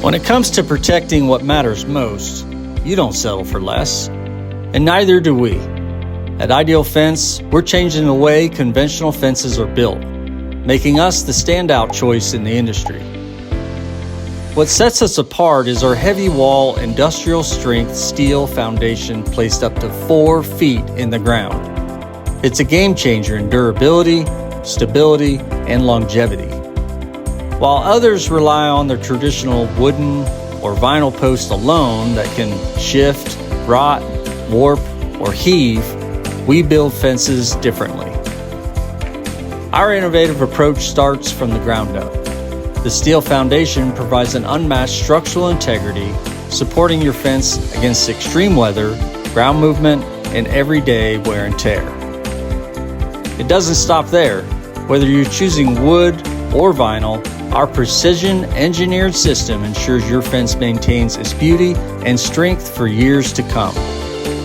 When it comes to protecting what matters most, you don't settle for less, and neither do we. At Ideal Fence, we're changing the way conventional fences are built, making us the standout choice in the industry. What sets us apart is our heavy wall, industrial strength steel foundation placed up to 4 feet in the ground. It's a game changer in durability, stability, and longevity. While others rely on their traditional wooden or vinyl post alone that can shift, rot, warp, or heave, we build fences differently. Our innovative approach starts from the ground up. The steel foundation provides an unmatched structural integrity, supporting your fence against extreme weather, ground movement, and everyday wear and tear. It doesn't stop there. Whether you're choosing wood or vinyl, our precision-engineered system ensures your fence maintains its beauty and strength for years to come.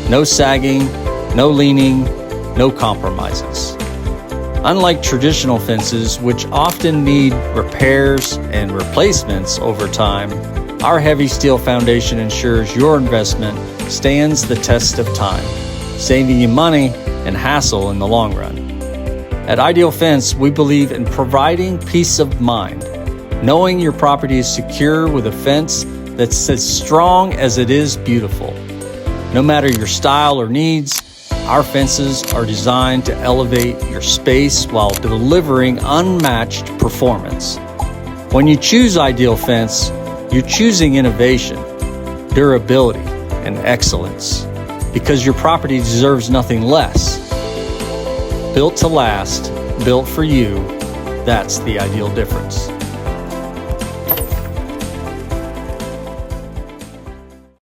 No sagging, no leaning, no compromises. Unlike traditional fences, which often need repairs and replacements over time, our heavy steel foundation ensures your investment stands the test of time, saving you money and hassle in the long run. At Ideal Fence, we believe in providing peace of mind, knowing your property is secure with a fence that's as strong as it is beautiful. No matter your style or needs, our fences are designed to elevate your space while delivering unmatched performance. When you choose Ideal Fence, you're choosing innovation, durability, and excellence, because your property deserves nothing less. Built to last, built for you, that's the ideal difference.